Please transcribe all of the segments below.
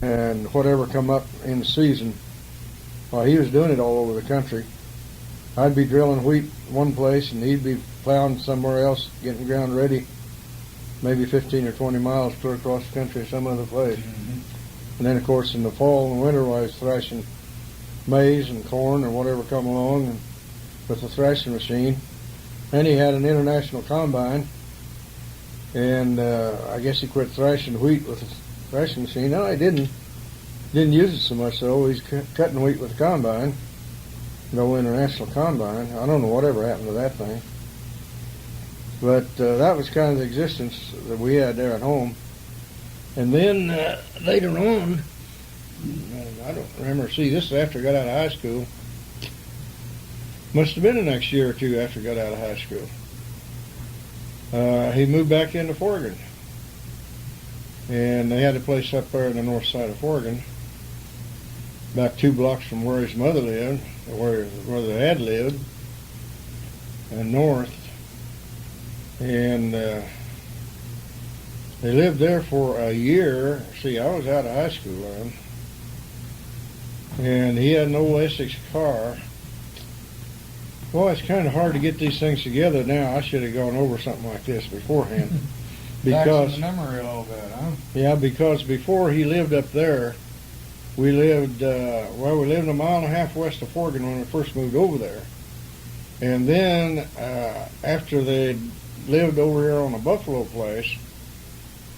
and whatever come up in the season. Well, he was doing it all over the country. I'd be drilling wheat one place, and he'd be plowing somewhere else, getting the ground ready, maybe 15 or 20 miles clear across the country, some other place. Mm-hmm. And then, of course, in the fall and winter, I was thrashing maize and corn or whatever come along, and with the thrashing machine. And he had an international combine, and I guess he quit thrashing wheat with the thrashing machine. No, he didn't use it so much, though. He's cutting wheat with the combine, no international combine. I don't know whatever happened to that thing. But that was kind of the existence that we had there at home. And then later on, I don't remember, this is after I got out of high school. Must have been the next year or two after I got out of high school. He moved back into Forgan. And they had a place up there on the north side of Forgan, about 2 blocks from where his mother lived, where they had lived, and north. And they lived there for a year. See, I was out of high school then. And he had an old Essex car. Well, it's kind of hard to get these things together now. I should have gone over something like this beforehand. Because the memory a little bit, huh? Yeah, because before he lived up there, we lived, we lived 1.5 miles west of Forgan when we first moved over there. And then after they lived over here on a Buffalo place,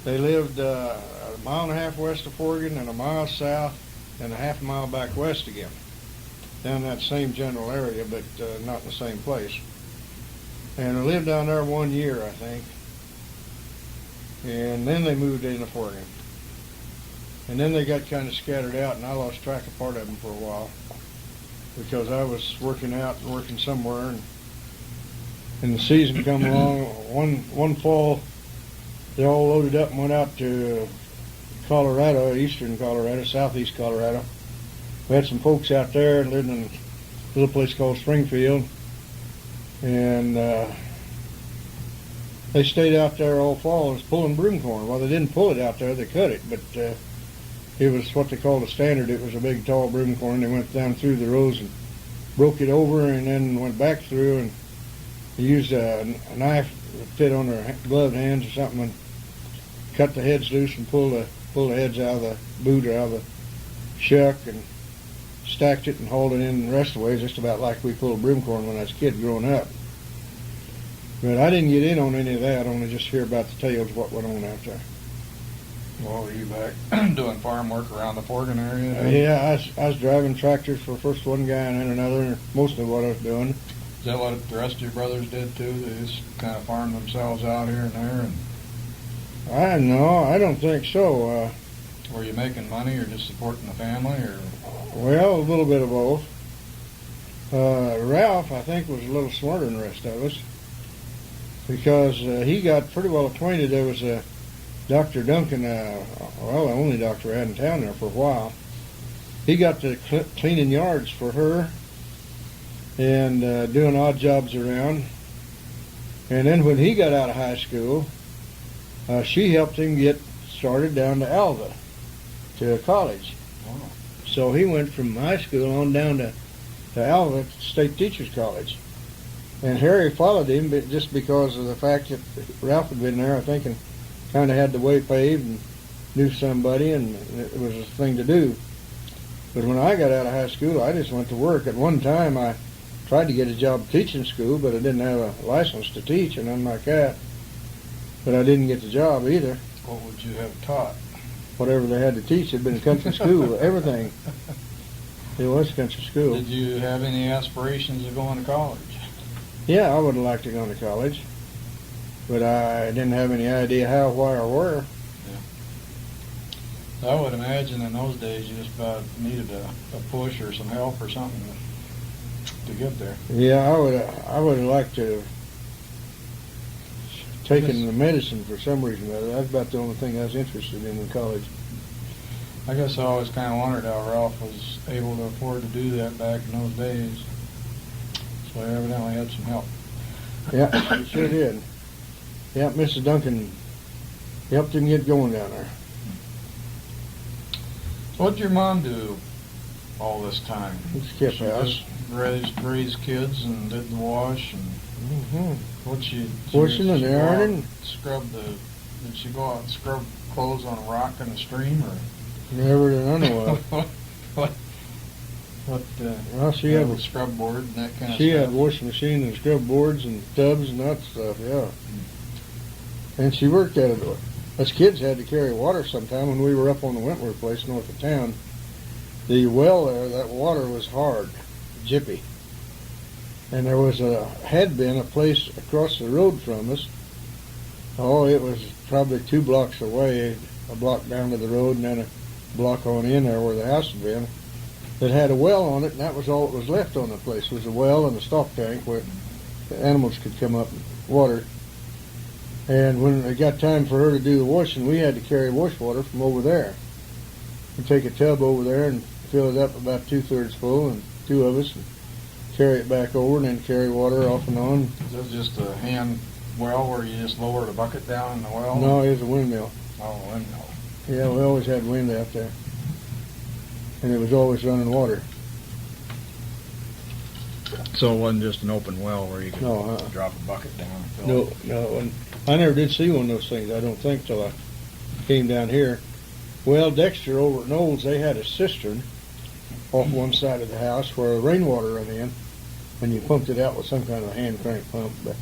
they lived 1.5 miles west of Forgan and 1 mile south and 1/2 mile back west again. Down that same general area, but not in the same place. And I lived down there 1 year, I think. And then they moved into Forgan. And then they got kind of scattered out, and I lost track of part of them for a while because I was working out and working somewhere, and the season come along. One fall, they all loaded up and went out to Colorado, eastern Colorado, southeast Colorado. We had some folks out there and lived in a little place called Springfield, and they stayed out there all fall and was pulling broom corn. Well, they didn't pull it out there; they cut it, but it was what they called a standard. It was a big, tall broom corn. They went down through the rows and broke it over, and then went back through and used a knife that fit on their gloved hands or something, and cut the heads loose and pull the heads out of the boot or out of the shuck, and stacked it and hauled it in the rest of the way, just about like we pulled broom corn when I was a kid growing up. But I didn't get in on any of that, only just hear about the tales of what went on out there. Well, were you back doing farm work around the Forgan area? Yeah, I was driving tractors for first one guy and then another, and most of what I was doing. Is that what the rest of your brothers did too? They just kind of farmed themselves out here and there? And I don't think so. were you making money or just supporting the family? Or Well, a little bit of both. Ralph, I think, was a little smarter than the rest of us because he got pretty well acquainted. There was a Dr. Duncan, the only doctor I had in town there for a while. He got to cleaning yards for her and doing odd jobs around. And then when he got out of high school, she helped him get started down to Alva, to college. oh, So he went from high school on down to Alva State Teachers College. And Harry followed him just because of the fact that Ralph had been there, I think, and kind of had the way paved and knew somebody, and it was a thing to do. But when I got out of high school, I just went to work. At one time, I tried to get a job teaching school, but I didn't have a license to teach, and nothing like that. But I didn't get the job either. what would you have taught? Whatever they had to teach had been a country school, everything. It was a country school. Did you have any aspirations of going to college? Yeah, I would have liked to go to college, but I didn't have any idea how, why, or where. I would imagine in those days you just about needed a push or some help or something to get there. Yeah, I would have liked to have taken the medicine for some reason. That's about the only thing I was interested in college. I guess I always kind of wondered how Ralph was able to afford to do that back in those days. So he evidently had some help. Yeah, he sure did. Yeah, Mrs. Duncan helped him get going down there. So what'd your mom do all this time? Skip She house. just raised kids and did the wash and what she Washing and did she go out ironing. and did she go out and scrub clothes on a rock in the stream or Never did I know of. what Well, she yeah, had with scrub board and that kind of She stuff. had washing machine and scrub boards and tubs and that stuff, yeah. And she worked at it. Us kids had to carry water sometime when we were up on the Wentworth place north of town. The well there, that water was hard, jippy. And there had been a place across the road from us. Oh, it was probably 2 blocks away, a block down to the road and then a block on in there where the house had been, that had a well on it, and that was all that was left on the place, was a well and a stock tank where the animals could come up and water. And when it got time for her to do the washing, we had to carry wash water from over there. We'd take a tub over there and fill it up about 2/3 full, and 2 of us, and carry it back over, and then carry water off and on. Is that just a hand well where you just lower the bucket down in the well? No, it was a windmill. Oh, windmill. Yeah, we always had wind out there. And it was always running water. So it wasn't just an open well where you could No, drop a bucket down and fill it? No. And I never did see one of those things, I don't think, till I came down here. Well, Dexter over at Knowles, they had a cistern off one side of the house where rainwater ran in, and you pumped it out with some kind of a hand crank pump. But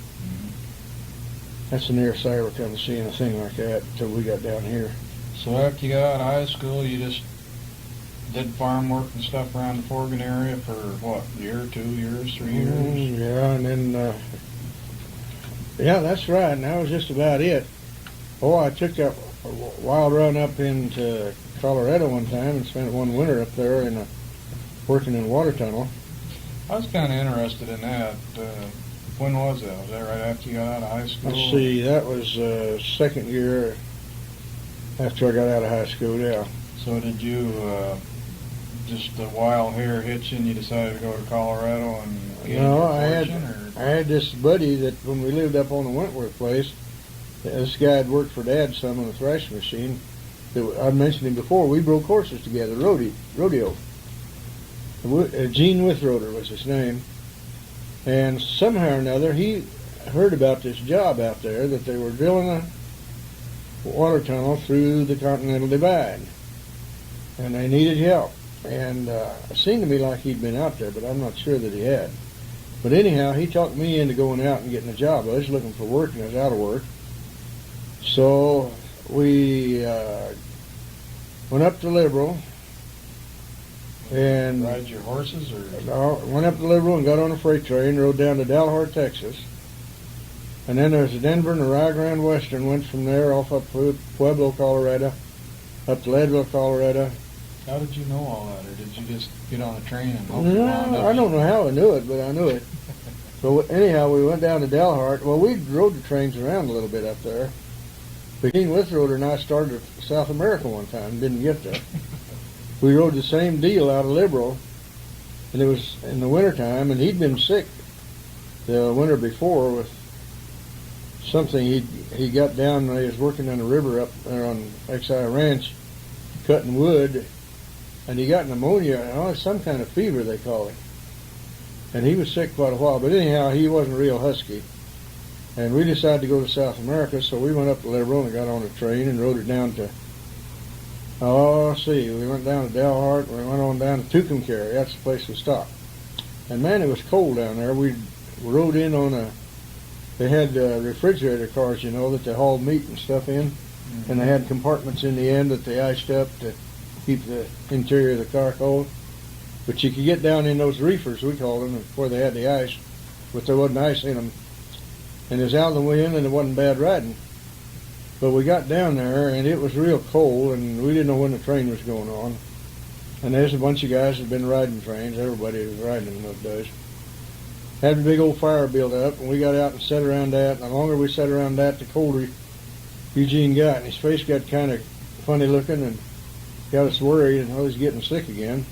that's the nearest I ever come to seeing a thing like that until we got down here. So after you got out of high school, you just did farm work and stuff around the Forgan area for what, a year, 2 years, 3 years? Yeah, and then, yeah, that's right, and that was just about it. Oh, I took a wild run up into Colorado one time and spent one winter up there working in a water tunnel. I was kind of interested in that. When was that? Was that right after you got out of high school? Let's see, that was second year after I got out of high school, yeah. So did you, just a wild hair hit you and you decided to go to Colorado and get No, your I fortune? had this buddy that when we lived up on the Wentworth place, this guy had worked for Dad some on the thrashing machine. I mentioned him before. We broke horses together, rodeo. Gene Withroder was his name. And somehow or another, he heard about this job out there that they were drilling a water tunnel through the Continental Divide. And they needed help. And it seemed to me like he'd been out there, but I'm not sure that he had. But anyhow, he talked me into going out and getting a job. I was looking for work, and I was out of work. So we went up to Liberal and Ride your horses went up to Liberal and got on a freight train, rode down to Dalhart, Texas. And then there's a Denver and a Rio Grande Western, went from there off up to Pueblo, Colorado, up to Leadville, Colorado. How did you know all that, or did you just get on a train and hope you wound No, up? I don't know how I knew it, but I knew it. So anyhow, we went down to Dalhart. Well, we rode the trains around a little bit up there. But Gene Withroder and I started South America one time, didn't get there. We rode the same deal out of Liberal, and it was in the wintertime, and he'd been sick the winter before with something. He got down, he was working on the river up there on XI Ranch, cutting wood, and he got pneumonia, some kind of fever they call it. And he was sick quite a while, but anyhow, he wasn't real husky. And we decided to go to South America, so we went up to Liberal and got on a train and rode it down to, we went down to Dalhart, we went on down to Tucumcari, that's the place we stopped. And man, it was cold down there. We rode in on they had refrigerator cars, that they hauled meat and stuff in, and they had compartments in the end that they iced up to keep the interior of the car cold. But you could get down in those reefers, we called them, where they had the ice, but there wasn't ice in them. And it was out of the wind, and it wasn't bad riding. But we got down there, and it was real cold, and we didn't know when the train was going on. And there's a bunch of guys that had been riding trains. Everybody was riding in those days. Had a big old fire built up, and we got out and sat around that. And the longer we sat around that, the colder Eugene got. And his face got kind of funny looking, and got us worried, and he was getting sick again.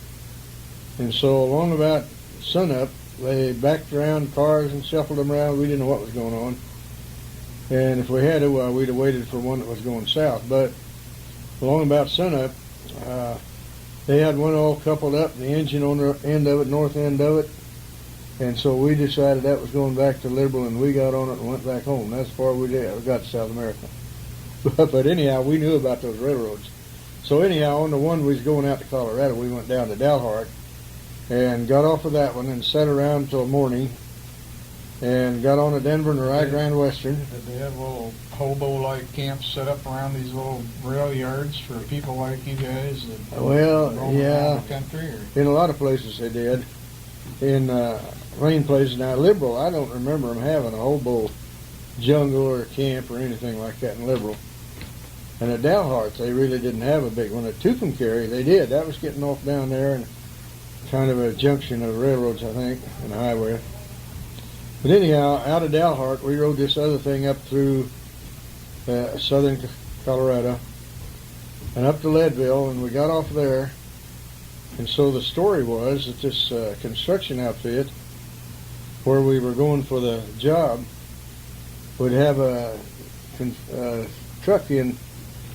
And so along about sunup, they backed around cars and shuffled them around. We didn't know what was going on. And if we had to, we'd have waited for one that was going south. But along about sunup, They had one all coupled up, the engine on the end of it, north end of it. And so we decided that was going back to Liberal, and we got on it and went back home. That's as far we did. We got to South America. But anyhow, we knew about those railroads. So anyhow, on the one we was going out to Colorado, we went down to Dalhart and got off of that one and sat around till morning and got on to Denver and the Rio Grande Western. Did they have little hobo-like camps set up around these little rail yards for people like you guys that Well, roam yeah. around the country? Or? In a lot of places they did. In rain places. Now, Liberal, I don't remember them having a hobo jungle or camp or anything like that in Liberal. And at Dalhart, they really didn't have a big one. At Tucumcari, they did. That was getting off down there and kind of a junction of railroads, I think, and a highway. But anyhow, out of Dalhart, we rode this other thing up through southern Colorado and up to Leadville, and we got off there. And so the story was that this construction outfit, where we were going for the job, would have a truck in,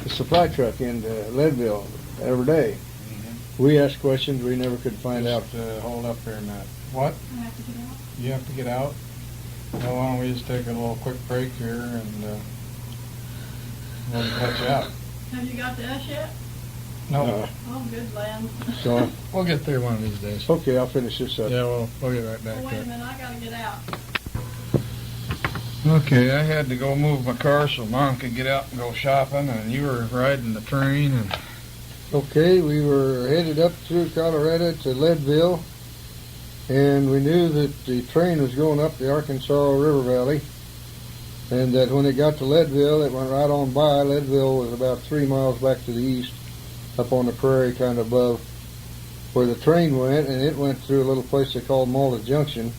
a supply truck into Leadville every day. Mm-hmm. We asked questions, we never could find out. Hold up here a minute. What? I have to get out. You have to get out? Well, why don't we just take a little quick break here and we'll let you out. Have you got to us yet? No. Oh, good land. So, We'll get there one of these days. okay, I'll finish this up. Yeah, we'll get right back Oh, to wait a it. minute, I gotta get out. Okay, I had to go move my car so Mom could get out and go shopping, and you were riding the train. And Okay, we were headed up through Colorado to Leadville, and we knew that the train was going up the Arkansas River Valley, and that when it got to Leadville, it went right on by. Leadville was about 3 miles back to the east, up on the prairie kind of above where the train went, and it went through a little place they called Malta Junction,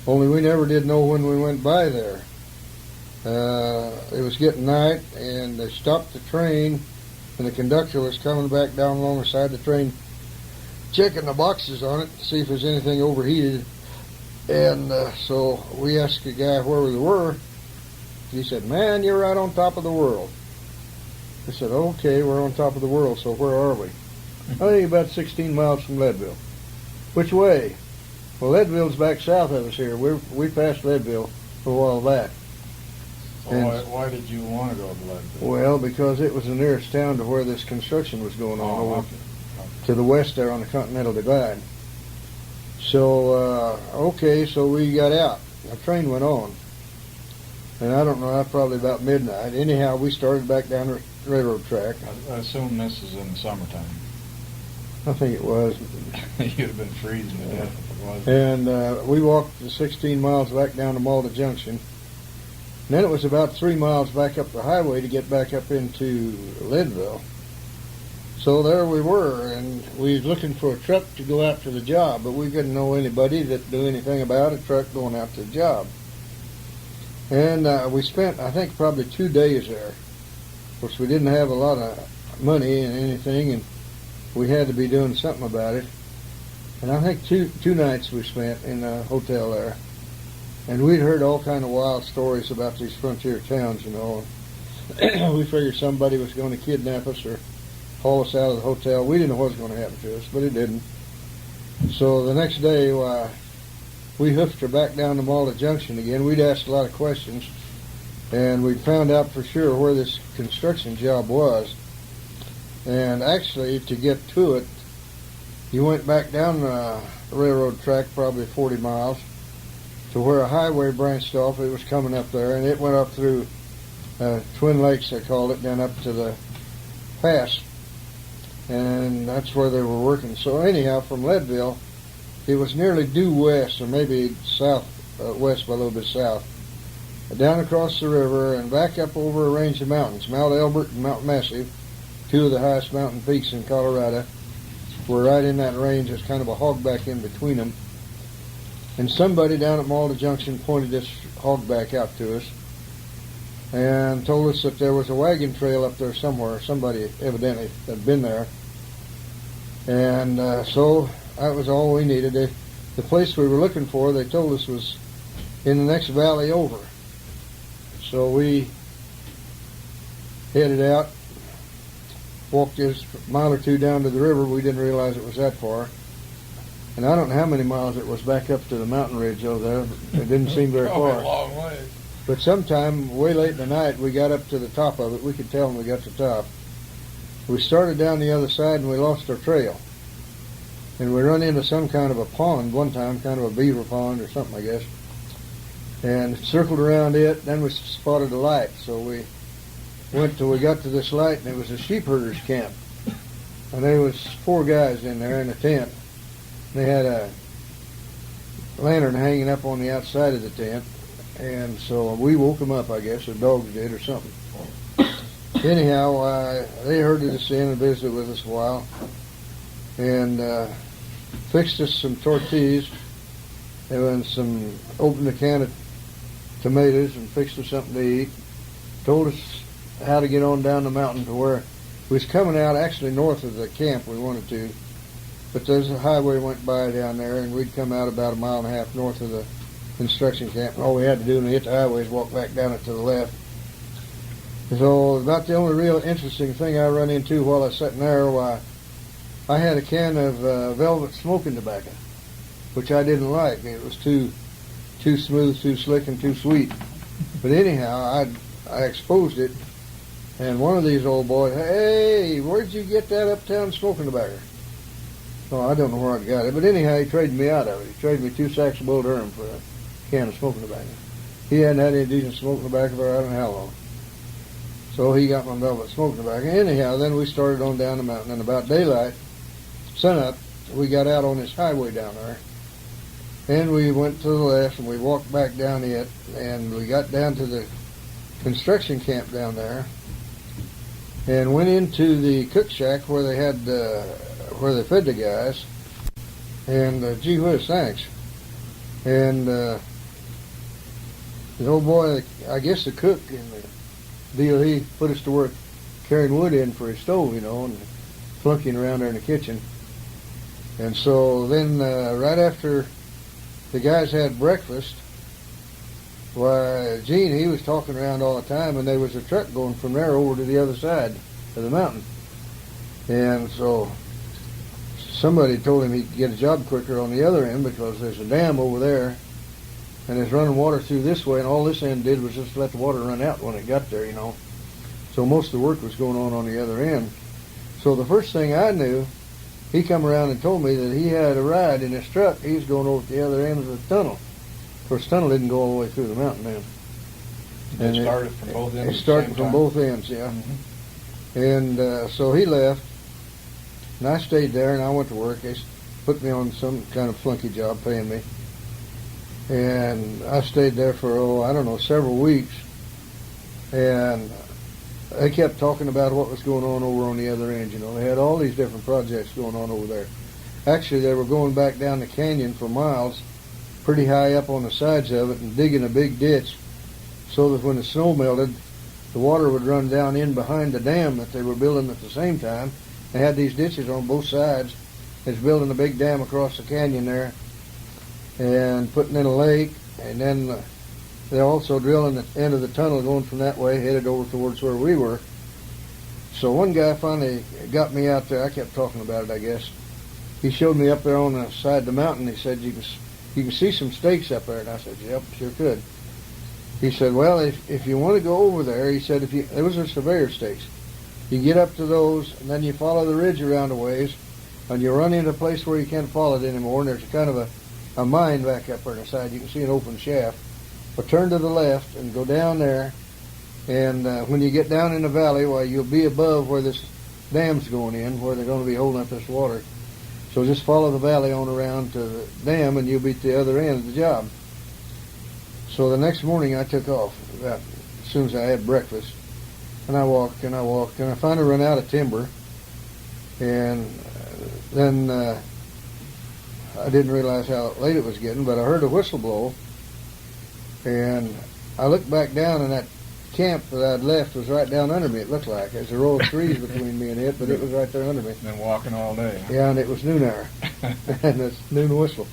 only we never did know when we went by there. It was getting night, and they stopped the train, and the conductor was coming back down along the side of the train, checking the boxes on it to see if there's anything overheated. And so we asked the guy where we were. He said, "Man, you're right on top of the world." I said, "Okay, we're on top of the world, so where are we?" I think about 16 miles from Leadville. "Which way?" "Well, Leadville's back south of us here. We passed Leadville a while back." so why did you want to go to Leadville? Well, because it was the nearest town to where this construction was going on, over okay. to the west there on the Continental Divide. So, okay, so we got out. The train went on. And I don't know, probably about midnight. Anyhow, we started back down the railroad track. I assume this is in the summertime. I think it was. You'd have been freezing to death if it was. And we walked the 16 miles back down to Malta Junction. And then it was about 3 miles back up the highway to get back up into Leadville. So there we were, and we was looking for a truck to go out to the job, but we couldn't know anybody that knew anything about a truck going out to the job. And we spent, I think, probably 2 days there. Of course, we didn't have a lot of money and anything, and we had to be doing something about it. And I think two nights we spent in a hotel there. And we'd heard all kind of wild stories about these frontier towns, you know. We figured somebody was going to kidnap us or haul us out of the hotel. We didn't know what was going to happen to us, but it didn't. So the next day, we hoofed her back down to Malta Junction again. We'd asked a lot of questions, and we found out for sure where this construction job was. And actually, to get to it, you went back down the railroad track probably 40 miles to where a highway branched off. It was coming up there, and it went up through Twin Lakes, they called it, down up to the pass. And that's where they were working. So anyhow, from Leadville, it was nearly due west, or maybe south, west by a little bit south, down across the river and back up over a range of mountains. Mount Elbert and Mount Massive, two of the highest mountain peaks in Colorado, were right in that range. There's kind of a hogback in between them. And somebody down at Malta Junction pointed this hogback out to us and told us that there was a wagon trail up there somewhere. Somebody evidently had been there. And so that was all we needed. The place we were looking for, they told us, was in the next valley over. So we headed out, walked just a mile or two down to the river. We didn't realize it was that far. And I don't know how many miles it was back up to the mountain ridge over there. It didn't seem very Probably far. a long way. But sometime way late in the night, we got up to the top of it. We could tell when we got to the top. We started down the other side and we lost our trail. And we run into some kind of a pond one time, kind of a beaver pond or something, I guess. And circled around it. Then we spotted a light. So we went till we got to this light, and it was a sheep herder's camp. And there was 4 guys in there in a tent. They had a lantern hanging up on the outside of the tent. And so we woke them up, I guess, the dogs did or something. Anyhow, they herded us in and visited with us a while. And fixed us some tortillas. And then opened a can of tomatoes and fixed us something to eat. Told us how to get on down the mountain to where we was coming out actually north of the camp we wanted to. But there's a highway went by down there, and we'd come out about 1.5 miles north of the construction camp. And all we had to do when we hit the highway is walk back down it to the left. So about the only real interesting thing I run into while I was sitting there, I had a can of velvet smoking tobacco, which I didn't like. It was too smooth, too slick, and too sweet. But anyhow, I exposed it, and one of these old boys, "Hey, where'd you get that uptown smoking tobacco?" Oh, I don't know where I got it, but anyhow, he traded me out of it. He traded me 2 sacks of Bull Durham for a can of smoking tobacco. He hadn't had any decent smoking tobacco for I don't know how long. So he got my velvet smoking tobacco. Anyhow, then we started on down the mountain, and about daylight, sunup, we got out on this highway down there. And we went to the left, and we walked back down it, and we got down to the construction camp down there, and went into the cook shack where they had where they fed the guys. And gee whiz, thanks. And the old boy, I guess the cook in the deal, he put us to work carrying wood in for his stove, and flunking around there in the kitchen. And so then right after the guys had breakfast, why, Gene, he was talking around all the time, and there was a truck going from there over to the other side of the mountain. And so somebody told him he could get a job quicker on the other end because there's a dam over there, and it's running water through this way, and all this end did was just let the water run out when it got there, So most of the work was going on the other end. So the first thing I knew, he come around and told me that he had a ride in his truck. He was going over to the other end of the tunnel. Of course, the tunnel didn't go all the way through the mountain then. And it started from both ends. It started from both ends, yeah. Mm-hmm. And so he left, and I stayed there, and I went to work. They put me on some kind of flunky job, paying me. And I stayed there for, I don't know, several weeks. And they kept talking about what was going on over on the other end. They had all these different projects going on over there. Actually, they were going back down the canyon for miles, pretty high up on the sides of it, and digging a big ditch so that when the snow melted, the water would run down in behind the dam that they were building at the same time. They had these ditches on both sides. They was building a big dam across the canyon there and putting in a lake, and then they're also drilling the end of the tunnel going from that way, headed over towards where we were. So one guy finally got me out there. I kept talking about it, I guess. He showed me up there on the side of the mountain. He said, you can see some stakes up there. And I said, yep, sure could. He said, well, if you want to go over there, he said, those are surveyor stakes. You get up to those, and then you follow the ridge around a ways, and you run into a place where you can't follow it anymore, and there's kind of a mine back up there on the side. You can see an open shaft. But turn to the left and go down there, and when you get down in the valley, you'll be above where this dam's going in, where they're going to be holding up this water. So just follow the valley on around to the dam, and you'll be at the other end of the job. So the next morning I took off, as soon as I had breakfast, and I walked, and I finally run out of timber, and then I didn't realize how late it was getting, but I heard a whistle blow, and I looked back down, and that camp that I'd left was right down under me, it looked like. There's a row of trees between me and it, but it was right there under me. Been walking all day. Huh? Yeah, and it was noon hour, and it's noon whistle.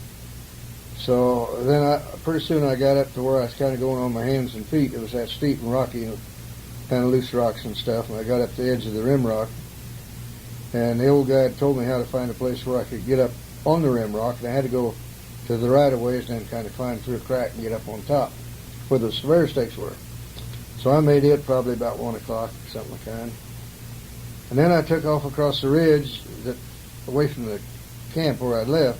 So then pretty soon I got up to where I was kind of going on my hands and feet. It was that steep and rocky, kind of loose rocks and stuff, and I got up to the edge of the rim rock. And the old guy had told me how to find a place where I could get up on the rim rock, and I had to go to the right of ways and then kind of climb through a crack and get up on top where the surveyor stakes were. So I made it probably about 1 o'clock, something like that. And then I took off across the ridge away from the camp where I'd left.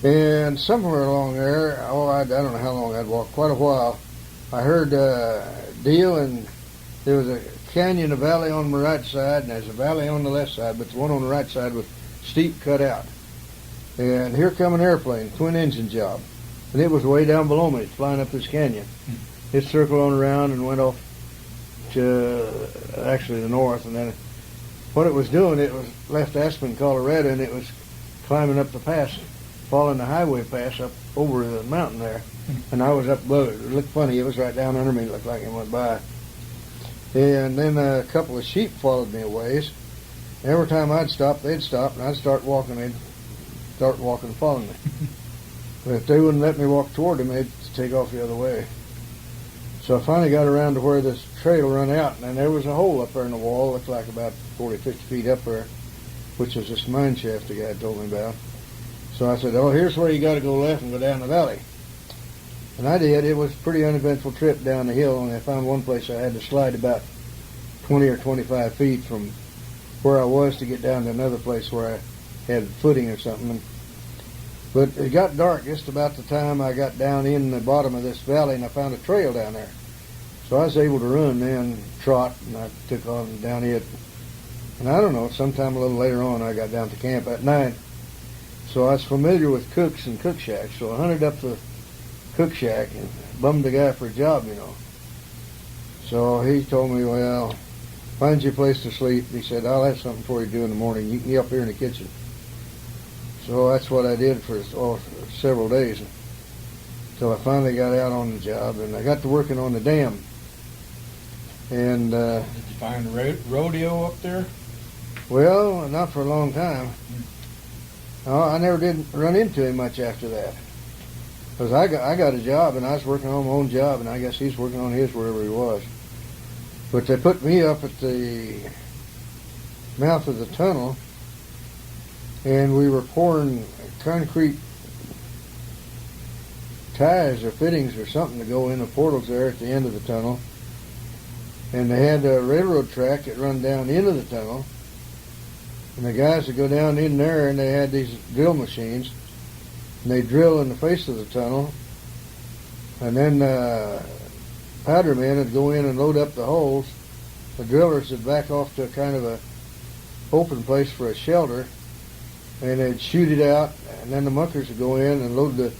And somewhere along there, I don't know how long I'd walked, quite a while, I heard deal, and there was a canyon, a valley on the right side, and there's a valley on the left side, but the one on the right side was steep, cut out. And here come an airplane, twin engine job. And it was way down below me, flying up this canyon. It circled on around and went off to actually the north, and then what it was doing, it was left Aspen, Colorado, and it was climbing up the pass, following the highway pass up over the mountain there. And I was up above it. It looked funny. It was right down under me. It looked like it went by. And then a couple of sheep followed me a ways. Every time I'd stop, they'd stop, and I'd start walking. They'd start walking, following me. But if they wouldn't let me walk toward them, they'd take off the other way. So I finally got around to where this trail run out, and then there was a hole up there in the wall, looked like about 40, 50 feet up there, which was this mine shaft the guy had told me about. So I said, oh, here's where you got to go left and go down the valley. And I did. It was a pretty uneventful trip down the hill, and I found one place I had to slide about 20 or 25 feet from where I was to get down to another place where I had footing or something. But it got dark just about the time I got down in the bottom of this valley, and I found a trail down there. So I was able to run then, trot, and I took on down it. And I don't know, sometime a little later on, I got down to camp at night. So I was familiar with cooks and cook shacks, so I hunted up the cook shack and bummed the guy for a job, you know. So he told me, well, find you a place to sleep. He said, I'll have something for you to do in the morning. You can get up here in the kitchen. So that's what I did for several days until I finally got out on the job, and I got to working on the dam. And did you find a rodeo up there? Well, not for a long time. I never did run into him much after that. Because I got a job, and I was working on my own job, and I guess he's working on his wherever he was. But they put me up at the mouth of the tunnel, and we were pouring concrete ties or fittings or something to go in the portals there at the end of the tunnel. And they had a railroad track that run down into the tunnel. And the guys would go down in there, and they had these drill machines, and they drill in the face of the tunnel. And then powder men would go in and load up the holes. The drillers would back off to a kind of a open place for a shelter, and they'd shoot it out, and then the muckers would go in and load the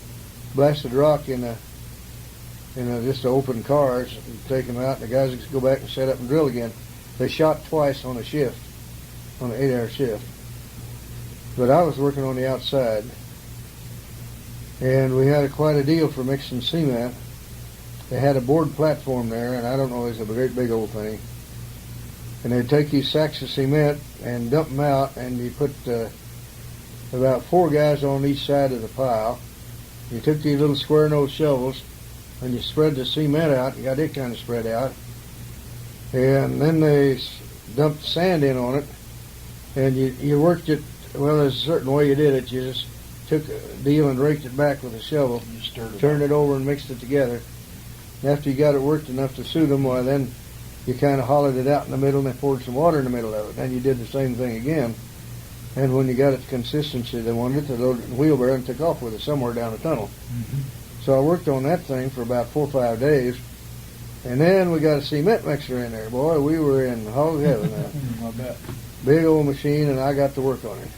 blasted rock in just open cars and take them out, and the guys would go back and set up and drill again. They shot twice on a shift, on an 8-hour shift. But I was working on the outside, and we had quite a deal for mixing cement. They had a board platform there, and I don't know, it was a great big old thing. And they'd take these sacks of cement and dump them out, and you put about 4 guys on each side of the pile. You took these little square-nosed shovels, and you spread the cement out. You got it kind of spread out. And then they dumped sand in on it, and you worked it, well, there's a certain way you did it. You just took a deal and raked it back with a shovel, turned it over and mixed it together. And after you got it worked enough to suit them, well, then you kind of hollowed it out in the middle, and then poured some water in the middle of it. Then you did the same thing again. And when you got it to consistency they wanted it, they loaded it in a wheelbarrow and took off with it somewhere down the tunnel. Mm-hmm. So I worked on that thing for about 4 or 5 days. And then we got a cement mixer in there. Boy, we were in hog heaven now. I bet. Big old machine, and I got to work on it.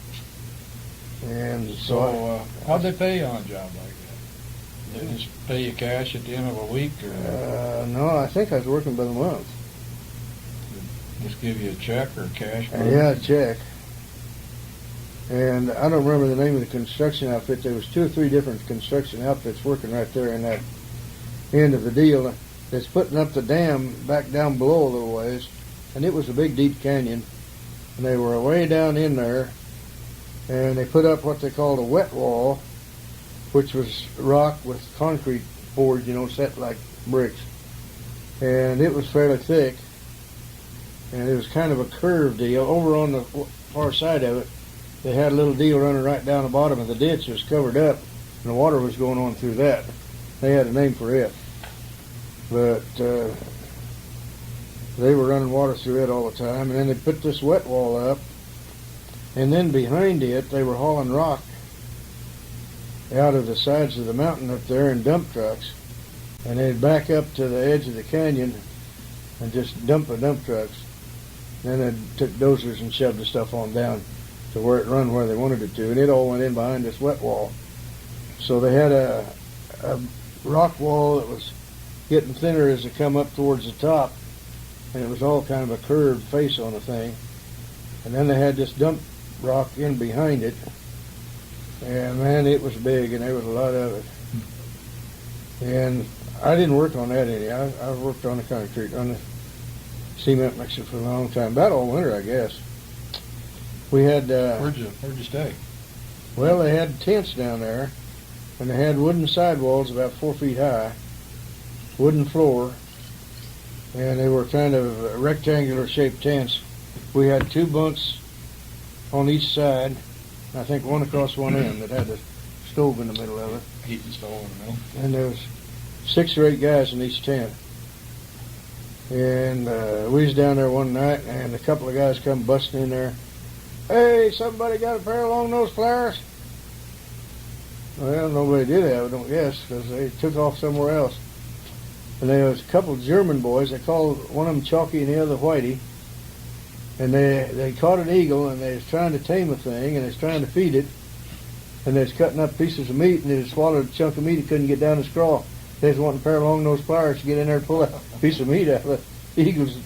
And So how'd they pay you on a job like that? They just pay you cash at the end of a week, or no, I think I was working by the month. just give you a check or cash? Yeah, a check. And I don't remember the name of the construction outfit. There was 2 or 3 different construction outfits working right there in that end of the deal. That's putting up the dam back down below a little ways, and it was a big deep canyon, and they were way down in there, and they put up what they called a wet wall, which was rock with concrete poured, set like bricks, and it was fairly thick. and it was kind of a curved deal. Over on the far side of it, they had a little deal running right down the bottom of the ditch. It was covered up, and the water was going on through that. They had a name for it, but they were running water through it all the time. And then they put this wet wall up, and then behind it they were hauling rock out of the sides of the mountain up there in dump trucks, and they'd back up to the edge of the canyon and just dump the dump trucks. Then they took dozers and shoved the stuff on down to where it run where they wanted it to, and it all went in behind this wet wall. So they had a rock wall that was getting thinner as it come up towards the top, and it was all kind of a curved face on the thing. And then they had this dump rock in behind it, and man, it was big, and there was a lot of it. And I didn't work on that any. I worked on the concrete, on the cement mixer for a long time, about all winter, I guess. We had Where'd you stay? well, they had tents down there, and they had wooden sidewalls about 4 feet high, wooden floor, and they were kind of rectangular shaped tents. We had 2 bunks on each side, I think one across one end that had a stove in the middle of it. Heating stove in the middle. And there was 6 or 8 guys in each tent. And we was down there one night, and a couple of guys come busting in there. Hey, somebody got a pair of long-nosed pliers? Well, nobody did have it, I don't guess, because they took off somewhere else. And there was a couple of German boys. They called one of them Chalky and the other Whitey. And they caught an eagle, and they was trying to tame the thing, and they was trying to feed it. And they was cutting up pieces of meat, and it had swallowed a chunk of meat. It couldn't get down the straw. They was wanting a pair of long-nosed pliers to get in there and pull a piece of meat out of the eagle's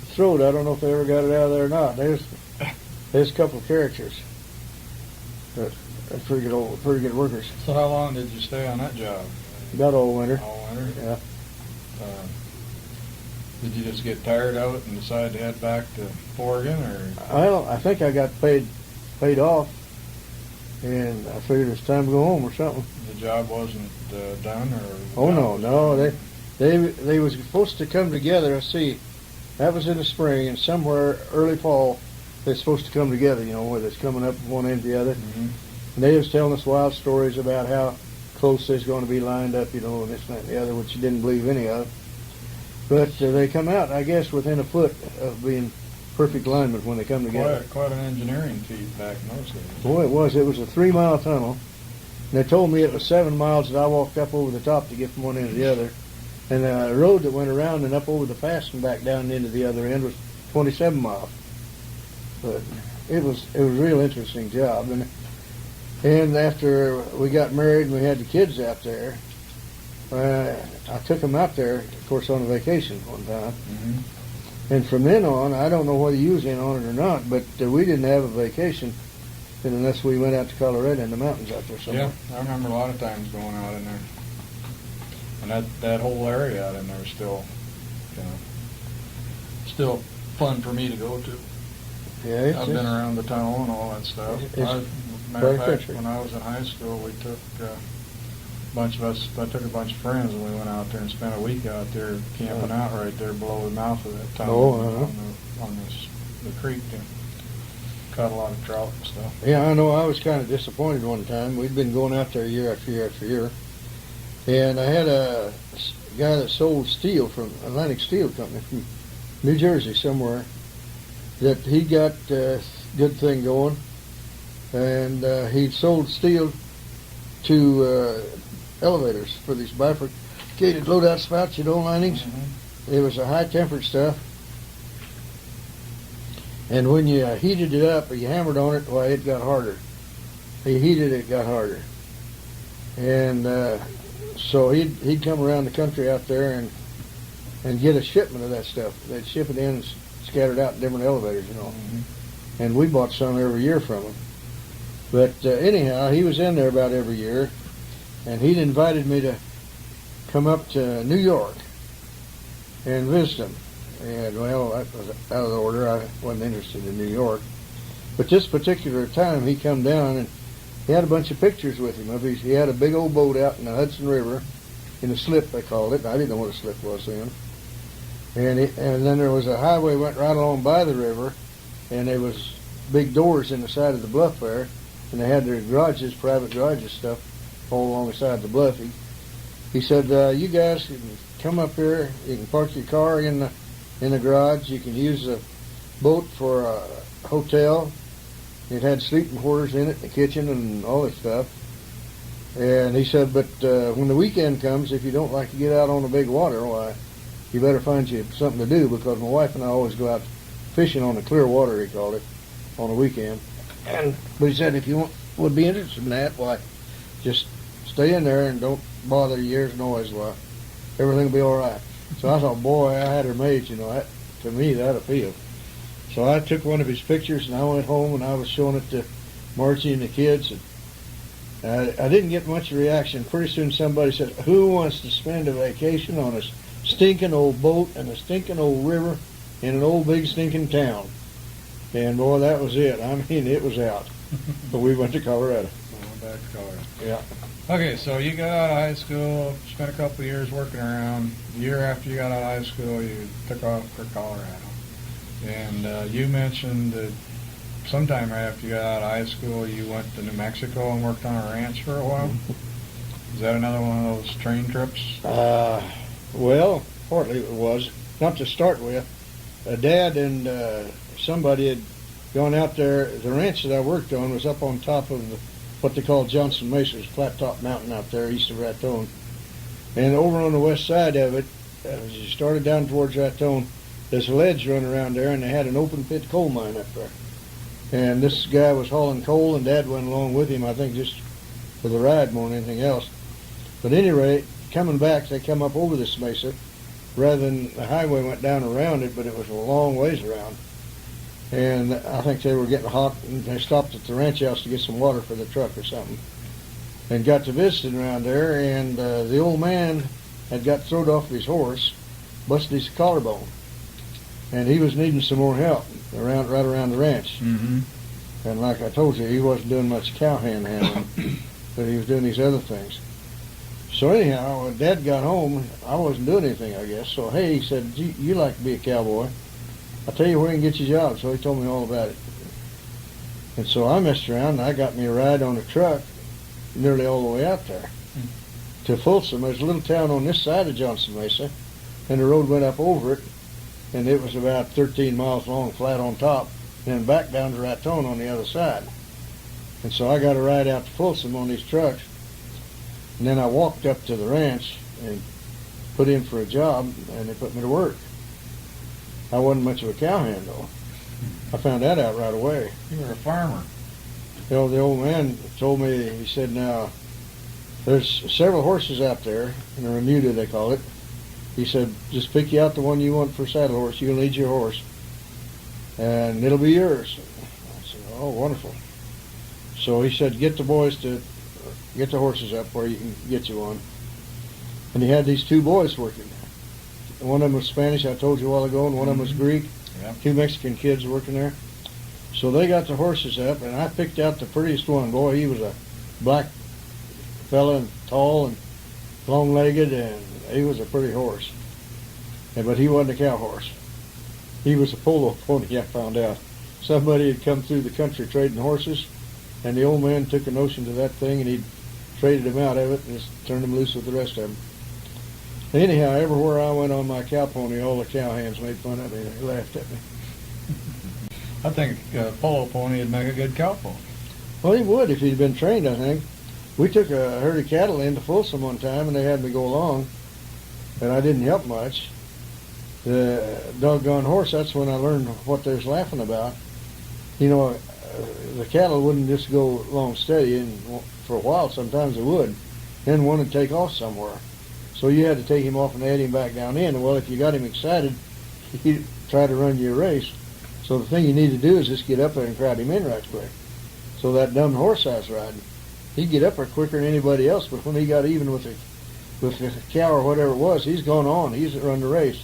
throat. I don't know if they ever got it out of there or not. There's a couple of characters. But they're pretty good workers. So how long did you stay on that job? About all winter. All winter? Yeah. Did you just get tired of it and decide to head back to Oregon, or? Well, I think I got paid off, and I figured it's time to go home or something. The job wasn't done, or? Oh no, they was supposed to come together. I see, that was in the spring, and somewhere early fall they're supposed to come together. You know, where it's coming up from one end to the other. Mm-hmm. And they was telling us wild stories about how close they's going to be lined up, you know, and this and that and the other, which you didn't believe any of. But they come out, I guess, within a foot of being perfect alignment when they come together. Quite an engineering feat back in those days. Boy, it was. It was a 3-mile tunnel. And they told me it was 7 miles that I walked up over the top to get from one end to the other. And the road that went around and up over the pass and back down into the other end was 27 miles. But it was a real interesting job. And after we got married and we had the kids out there, I took them out there, of course, on a vacation one time. Mm-hmm. And from then on, I don't know whether you was in on it or not, but we didn't have a vacation unless we went out to Colorado in the mountains out there somewhere. Yeah, I remember a lot of times going out in there. And that whole area out in there is still, you know, still fun for me to go to. Yeah, I've been around the tunnel and all that stuff. Matter of fact, when I was in high school, we took I took a bunch of friends and we went out there and spent a week out there camping out right there below the mouth of that tunnel on the creek, and caught a lot of trout and stuff. Yeah, I know. I was kind of disappointed one time. We'd been going out there year after year after year, and I had a guy that sold steel from Atlantic Steel Company from New Jersey somewhere, that he got a good thing going, and he sold steel to elevators for these bifurcated loadout spouts, you know, linings. Mm-hmm. It was a high-tempered stuff, and when you heated it up or you hammered on it, why, it got harder. You heated it, got harder. And so he'd come around the country out there and get a shipment of that stuff. They'd ship it in and scatter it out in different elevators, you know. Mm-hmm. And we bought some every year from him. But anyhow, he was in there about every year, and he'd invited me to come up to New York and visit him. And, well, that was out of the order. I wasn't interested in New York. But this particular time, he come down, and he had a bunch of pictures with him. He had a big old boat out in the Hudson River, in a slip, they called it. I didn't know what a slip was then. and then there was a highway went right along by the river, and there was big doors in the side of the bluff there, and they had their garages, private garages stuff, all along the side of the bluff. He said, you guys can come up here, you can park your car in the garage, you can use the boat for a hotel. It had sleeping quarters in it, the kitchen and all that stuff. And he said, but when the weekend comes, if you don't like to get out on the big water, why, you better find you something to do, because my wife and I always go out fishing on the clear water, he called it, on the weekend. But he said, if you would be interested in that, why, just stay in there and don't bother your ears noise, why, everything will be all right. So I thought, boy, I had her made, that, to me, that appealed. So I took one of his pictures, and I went home, and I was showing it to Margie and the kids. And I didn't get much reaction. Pretty soon somebody said, who wants to spend a vacation on a stinking old boat and a stinking old river in an old big stinking town? And boy, that was it. I mean, it was out. But we went to Colorado. Back to Colorado. Yeah. Okay, so you got out of high school, spent a couple of years working around. The year after you got out of high school, you took off for Colorado. And you mentioned that sometime right after you got out of high school, you went to New Mexico and worked on a ranch for a while. Is that another one of those train trips? Well, partly it was. Not to start with. Dad and somebody had gone out there. The ranch that I worked on was up on top of what they call Johnson Mesa, a flat top mountain out there east of Raton. And over on the west side of it, as you started down towards Raton, there's a ledge run around there, and they had an open pit coal mine up there. And this guy was hauling coal, and Dad went along with him, I think just for the ride more than anything else. But at any rate, coming back, they come up over this mesa, rather than the highway went down around it, but it was a long ways around. And I think they were getting hot, and they stopped at the ranch house to get some water for the truck or something. And got to visiting around there, and the old man had got thrown off his horse, busted his collarbone. And he was needing some more help right around the ranch. Mm-hmm. And like I told you, he wasn't doing much cowhand handling, but he was doing these other things. So anyhow, when Dad got home, I wasn't doing anything, I guess. So, hey, he said, you like to be a cowboy. I'll tell you where you can get your job. So he told me all about it. And so I messed around, and I got me a ride on a truck nearly all the way out there to Folsom. There's a little town on this side of Johnson Mesa, and the road went up over it, and it was about 13 miles long, flat on top, and then back down to Raton on the other side. And so I got a ride out to Folsom on these trucks, and then I walked up to the ranch and put in for a job, and they put me to work. I wasn't much of a cowhand, though. I found that out right away. You were a farmer. The old man told me, he said, now, there's several horses out there, in a remuda they call it. He said, just pick you out the one you want for saddle horse. You'll need your horse, and it'll be yours. I said, oh, wonderful. So he said, get the boys to get the horses up where you can get you one. And he had these two boys working. One of them was Spanish, I told you a while ago, and one of them was Greek. Yeah. Two Mexican kids working there. So they got the horses up, and I picked out the prettiest one. Boy, he was a black fella and tall and long-legged, and he was a pretty horse. But he wasn't a cow horse. He was a polo pony, I found out. Somebody had come through the country trading horses, and the old man took a notion to that thing, and he traded him out of it and just turned him loose with the rest of them. Anyhow, everywhere I went on my cow pony, all the cowhands made fun of me. They laughed at me. I think a polo pony would make a good cow pony. Well, he would if he'd been trained, I think. We took a herd of cattle into Folsom one time, and they had me go along, and I didn't help much. The doggone horse, that's when I learned what they was laughing about. The cattle wouldn't just go along steady, and for a while sometimes they would. Then one would take off somewhere. So you had to take him off and add him back down in. Well, if you got him excited, he'd try to run you a race. So the thing you need to do is just get up there and crowd him in right quick. So that dumb horse I was riding, he'd get up there quicker than anybody else, but when he got even with the cow or whatever it was, he's gone on. He's run the race.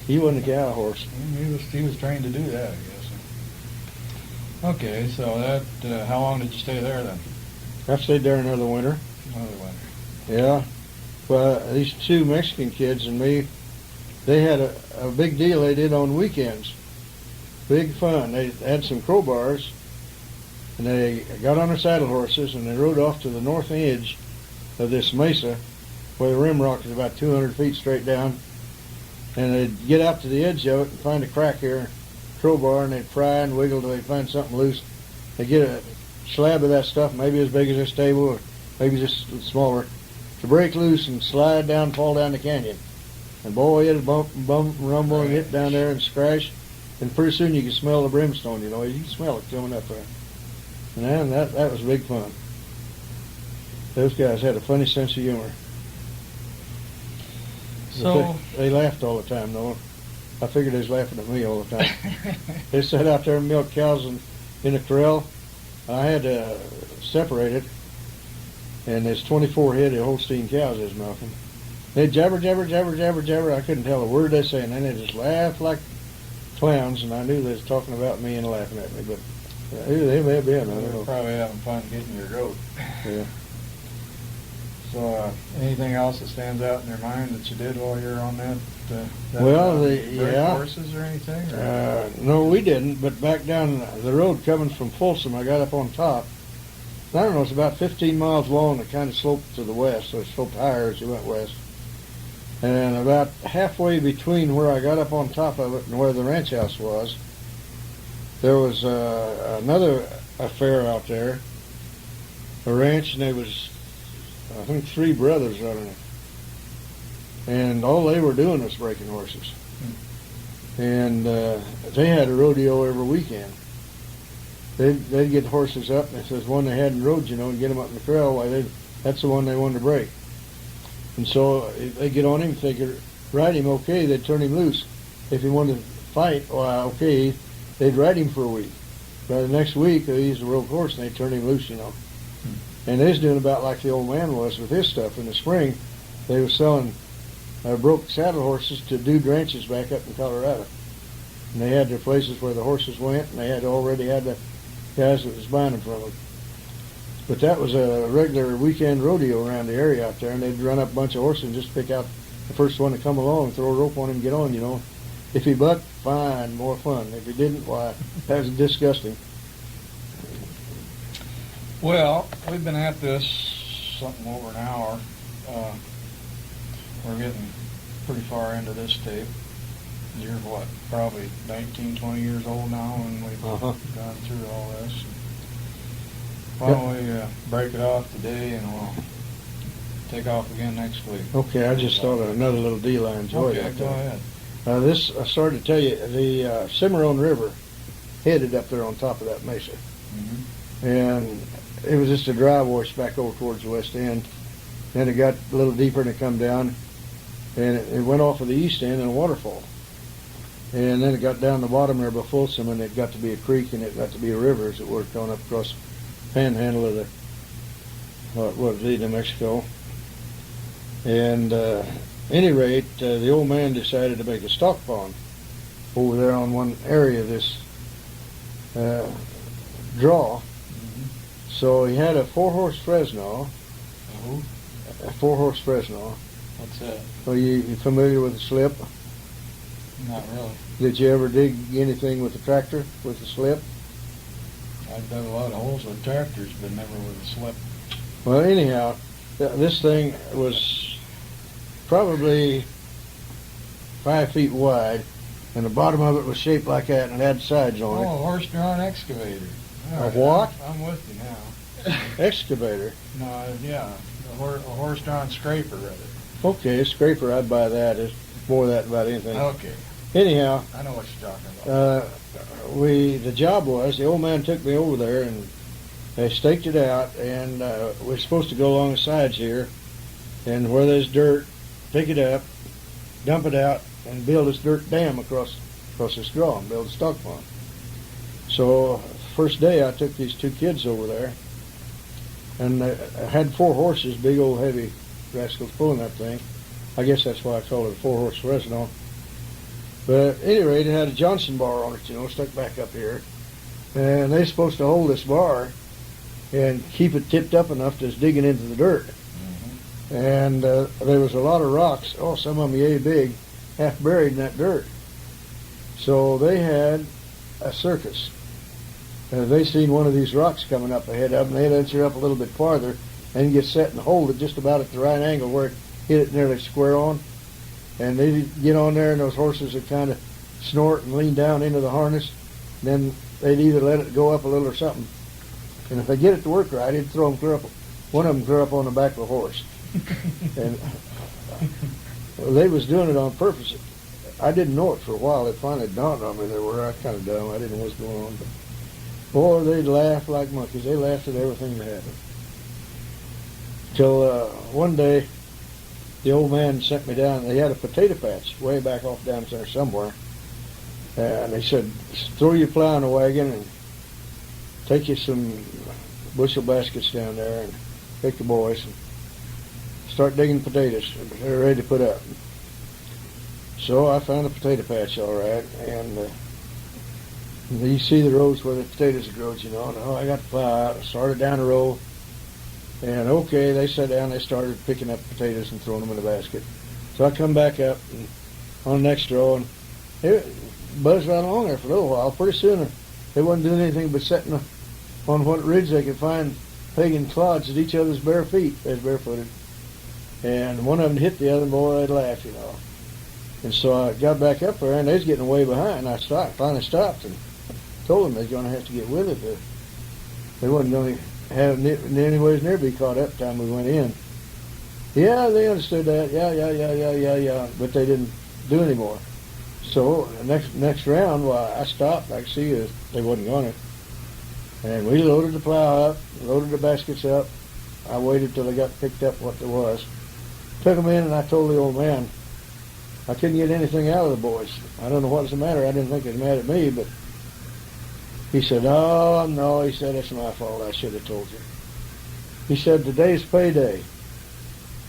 He wasn't a cow horse. He was trained to do that, I guess. Okay, so that how long did you stay there then? I stayed there another winter. Another winter. Yeah. Well, these two Mexican kids and me, they had a big deal they did on weekends. Big fun. They had some crowbars, and they got on their saddle horses, and they rode off to the north edge of this mesa, where the rim rock is about 200 feet straight down, and they'd get out to the edge of it and find a crack here, crowbar, and they'd pry and wiggle till they'd find something loose. They'd get a slab of that stuff, maybe as big as this table, or maybe just smaller, to break loose and slide down, fall down the canyon. And boy, it'd bump and bump and rumble and hit down there and scratch, and pretty soon you could smell the brimstone, you know, you could smell it coming up there. And man, that was big fun. Those guys had a funny sense of humor. So They laughed all the time, though. I figured they was laughing at me all the time. They sat out there and milked cows in a corral. I had to separate it, and there's 24 head of Holstein cows they was milking. They jabber, jabber, jabber, jabber, jabber. I couldn't tell a word they say, and then they just laughed like clowns, and I knew they was talking about me and laughing at me, but they may have been, I don't They're know. probably having fun getting your goat. Yeah. So, anything else that stands out in your mind that you did while you were on that? Well, break yeah. horses or anything? Or? No, we didn't, but back down the road coming from Folsom, I got up on top. I don't know, it's about 15 miles long. It kind of sloped to the west, so it sloped higher as you went west. And about halfway between where I got up on top of it and where the ranch house was, there was another affair out there, a ranch, and there was, I think, 3 brothers running it. And all they were doing was breaking horses. And they had a rodeo every weekend. They'd get horses up, and if there's one they hadn't rode, you know, and get them up in the corral, that's the one they wanted to break. And so they'd get on him, if they could ride him okay, they'd turn him loose. If he wanted to fight, well, okay, they'd ride him for a week. By the next week, they used a rope horse, and they'd turn him loose, you know. And they was doing about like the old man was with his stuff. In the spring, they was selling broke saddle horses to dude ranches back up in Colorado. And they had their places where the horses went, and they had already had the guys that was buying them from them. But that was a regular weekend rodeo around the area out there, and they'd run up a bunch of horses and just pick out the first one to come along, throw a rope on him, and get on, you know. If he bucked, fine, more fun. If he didn't, why, that was disgusting. Well, we've been at this something over an hour. We're getting pretty far into this tape. You're what, probably 19, 20 years old now, and we've gone through all this. Why don't we break it off today, and we'll take off again next week. Okay, I just thought of another little deal I enjoyed. Okay, go ahead. I started to tell you, the Cimarron River headed up there on top of that mesa. Mm-hmm. And it was just a dry wash back over towards the west end. Then it got a little deeper and it come down, and it went off of the east end in a waterfall. And then it got down the bottom there by Folsom, and it got to be a creek, and it got to be a river as it were, going up across the panhandle of New Mexico. And any rate, the old man decided to make a stock pond over there on one area of this draw. Mm-hmm. So he had a 4-horse Fresno. Oh, A 4-horse Fresno. what's that? Are you familiar with the slip? Not really. Did you ever dig anything with the tractor with the slip? I've done a lot of holes with tractors, but never with a slip. Well, anyhow, this thing was probably 5 feet wide, and the bottom of it was shaped like that, and it had sides on Oh, it. a horse-drawn excavator. All A what? I'm with you now. Excavator. No, yeah, a horse-drawn scraper, rather. Okay, a scraper, I'd buy that. It's more of that than about anything. Okay, Anyhow, I know what you're talking about. the job was, the old man took me over there, and they staked it out, and we're supposed to go along the sides here, and where there's dirt, pick it up, dump it out, and build this dirt dam across this draw, and build a stock pond. So, first day I took these 2 kids over there, and I had 4 horses, big old heavy rascals pulling that thing. I guess that's why I call it a 4-horse Fresno. But at any rate, it had a Johnson bar on it, you know, stuck back up here. And they're supposed to hold this bar and keep it tipped up enough to digging into the dirt. Mm-hmm. And there was a lot of rocks, some of them yay big, half buried in that dirt. So they had a circus. They seen one of these rocks coming up ahead of them. They'd answer up a little bit farther and get set and hold it just about at the right angle where it hit it nearly square on. And they'd get on there, and those horses would kind of snort and lean down into the harness. Then they'd either let it go up a little or something. And if they get it to work right, he'd throw them clear up. One of them clear up on the back of a horse. And they was doing it on purpose. I didn't know it for a while. It finally dawned on me they were. I was kind of dumb. I didn't know what was going on. But boy, they'd laugh like monkeys. They laughed at everything that happened. Till one day, the old man sent me down. They had a potato patch way back off down there somewhere. And they said, throw your plow in the wagon and take you some bushel baskets down there and take the boys and start digging potatoes. They're ready to put up. So I found a potato patch all right, and you see the rows where the potatoes grow, you know, and I got the plow out, started down the row, and okay, they sat down, they started picking up potatoes and throwing them in the basket. So I come back up and on the next row, and it buzzed right along there for a little while. Pretty soon they wasn't doing anything but sitting on what ridge they could find, pegging clods at each other's bare feet. They was barefooted. And one of them hit the other, boy, they'd laugh, you know. And so I got back up there, and they was getting way behind. I finally stopped and told them they was going to have to get with it. They wasn't going to have anyways near be caught up the time we went in. Yeah, they understood that. Yeah. But they didn't do any more. So the next round, well, I stopped. I could see that they wasn't going to. And we loaded the plow up, loaded the baskets up. I waited till they got picked up what there was. Took them in, and I told the old man, I couldn't get anything out of the boys. I don't know what was the matter. I didn't think they was mad at me, but he said, oh, no. He said, it's my fault. I should have told you. He said, today's payday.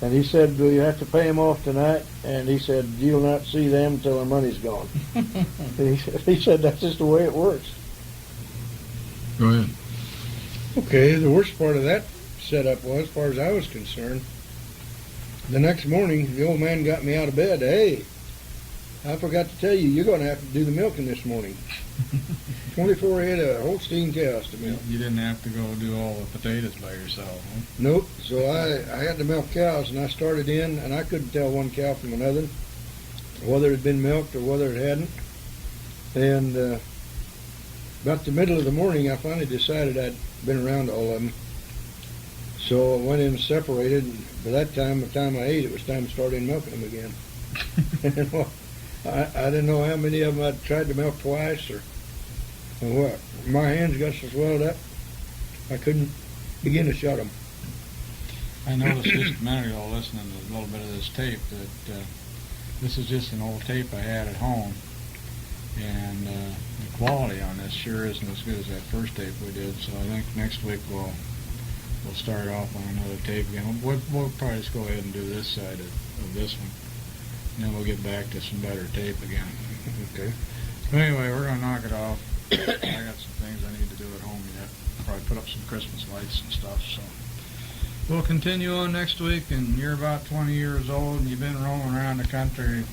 And he said, do you have to pay them off tonight? And he said, you'll not see them until their money's gone. And he said, that's just the way it works. Go ahead. Okay, the worst part of that setup was, as far as I was concerned, the next morning, the old man got me out of bed. Hey, I forgot to tell you, you're going to have to do the milking this morning. 24 head of Holstein cows to milk. You didn't have to go do all the potatoes by yourself, huh? Nope. So I had to milk cows, and I started in, and I couldn't tell one cow from another, whether it had been milked or whether it hadn't. And about the middle of the morning, I finally decided I'd been around all of them. So I went in and separated, and by that time, the time I ate, it was time to start in milking them again. And, well, I didn't know how many of them I'd tried to milk twice or what. My hands got so swelled up, I couldn't begin to shut them. I noticed just a minute ago, listening to a little bit of this tape, that this is just an old tape I had at home, and the quality on this sure isn't as good as that first tape we did. So I think next week we'll start off on another tape again. We'll probably just go ahead and do this side of this one, and then we'll get back to some better tape again. Okay. So anyway, we're going to knock it off. I got some things I need to do at home yet. Probably put up some Christmas lights and stuff. So we'll continue on next week. And you're about 20 years old, and you've been roaming around the country,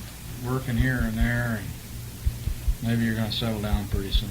working here and there, and maybe you're going to settle down pretty soon.